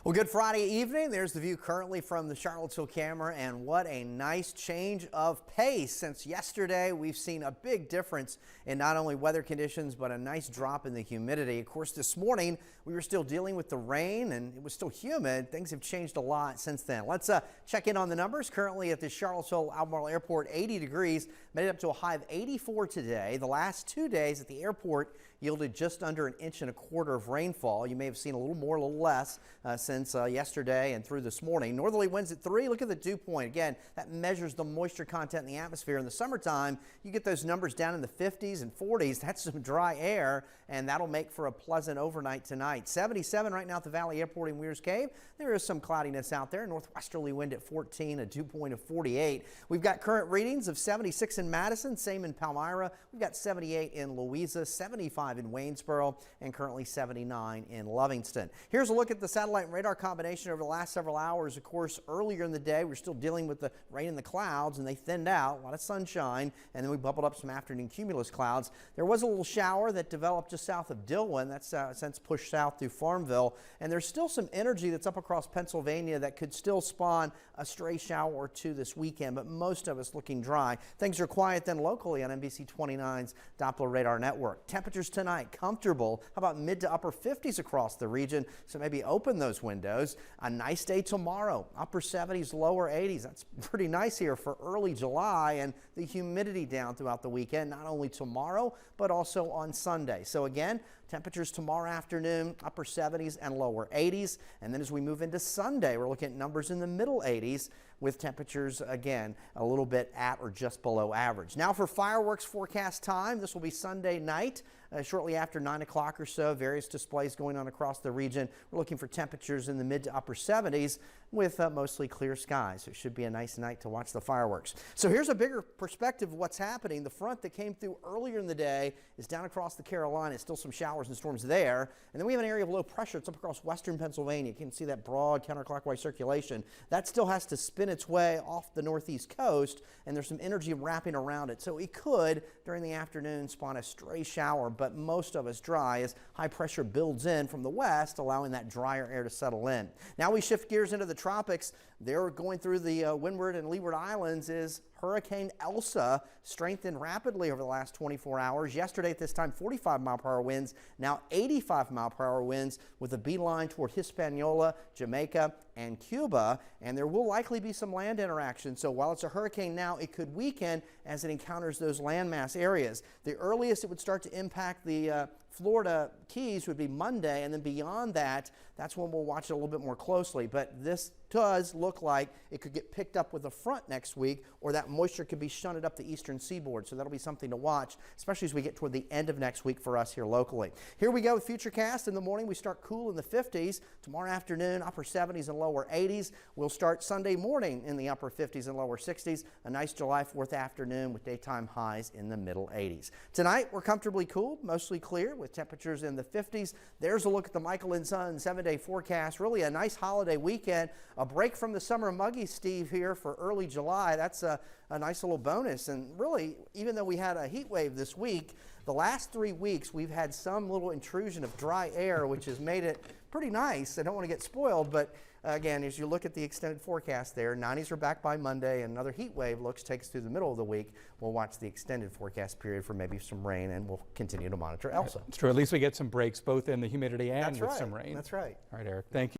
Well, good Friday evening. There's the view currently from the Charlottesville camera, and what a nice change of pace. Since yesterday, we've seen a big difference in not only weather conditions, but a nice drop in the humidity. Of course, this morning, we were still dealing with the rain, and it was still humid. Things have changed a lot since then. Let's check in on the numbers. Currently at the Charlottesville-Albemarle Airport, 80 degrees, made it up to a high of 84 today. The last 2 days at the airport yielded just under 1.25 inches of rainfall. You may have seen a little more, a little less since yesterday and through this morning. Northerly winds at 3. Look at the dew point. Again, that measures the moisture content in the atmosphere. In the summertime, you get those numbers down in the 50s and 40s. That's some dry air, and that'll make for a pleasant overnight tonight. 77 right now at the Valley Airport in Weir's Cave. There is some cloudiness out there. Northwesterly wind at 14, a dew point of 48. We've got current readings of 76 in Madison, same in Palmyra. We've got 78 in Louisa, 75 in Waynesboro, and currently 79 in Lovingston. Here's a look at the satellite and radar combination over the last several hours. Of course, earlier in the day, we're still dealing with the rain and the clouds, and they thinned out. A lot of sunshine, and then we bubbled up some afternoon cumulus clouds. There was a little shower that developed just south of Dillon. That's since pushed south through Farmville, and there's still some energy that's up across Pennsylvania that could still spawn a stray shower or two this weekend, but most of us looking dry. Things are quiet then locally on NBC29's Doppler radar network. Temperatures tonight comfortable. How about mid to upper 50s across the region? So maybe open those windows. A nice day tomorrow. Upper 70s, lower 80s. That's pretty nice here for early July, and the humidity down throughout the weekend, not only tomorrow, but also on Sunday. So again, temperatures tomorrow afternoon, upper 70s and lower 80s. And then as we move into Sunday, we're looking at numbers in the middle 80s with temperatures, again, a little bit at or just below average. Now for fireworks forecast time, this will be Sunday night, shortly after 9 o'clock or so. Various displays going on across the region. We're looking for temperatures in the mid to upper 70s with mostly clear skies. So it should be a nice night to watch the fireworks. So here's a bigger perspective of what's happening. The front that came through earlier in the day is down across the Carolinas. Still some showers and storms there. And then we have an area of low pressure. It's up across western Pennsylvania. You can see that broad counterclockwise circulation. That still has to spin its way off the northeast coast, and there's some energy wrapping around it. So it could, during the afternoon, spawn a stray shower, but most of us dry as high pressure builds in from the west, allowing that drier air to settle in. Now we shift gears into the tropics. They're going through the Windward and Leeward Islands is Hurricane ELSA, strengthened rapidly over the last 24 hours. Yesterday at this time, 45-mile-per-hour winds, now 85-mile-per-hour winds with a beeline toward Hispaniola, Jamaica, and Cuba. And there will likely be some land interaction. So while it's a hurricane now, it could weaken as it encounters those landmass areas. The earliest it would start to impact the Florida Keys would be Monday, and then beyond that, that's when we'll watch it a little bit more closely. But this does look like it could get picked up with a front next week, or that moisture could be shunted up the eastern seaboard. So that'll be something to watch, especially as we get toward the end of next week for us here locally. Here we go with Futurecast. In the morning, we start cool in the 50s. Tomorrow afternoon, upper 70s and lower 80s. We'll start Sunday morning in the upper 50s and lower 60s. A nice July 4th afternoon with daytime highs in the middle 80s. Tonight, we're comfortably cool, mostly clear with temperatures in the 50s. There's a look at the Michael and Son 7-day forecast. Really a nice holiday weekend. A break from the summer muggy, Steve, here for early July. That's a nice little bonus. And really, even though we had a heat wave this week, the last 3 weeks we've had some little intrusion of dry air, which has made it pretty nice. I don't want to get spoiled, but again, as you look at the extended forecast there, 90s are back by Monday, and another heat wave takes us through the middle of the week. We'll watch the extended forecast period for maybe some rain, and we'll continue to monitor ELSA. It's true. At least we get some breaks both in the humidity and with some rain. That's right. All right, Eric. Thank you.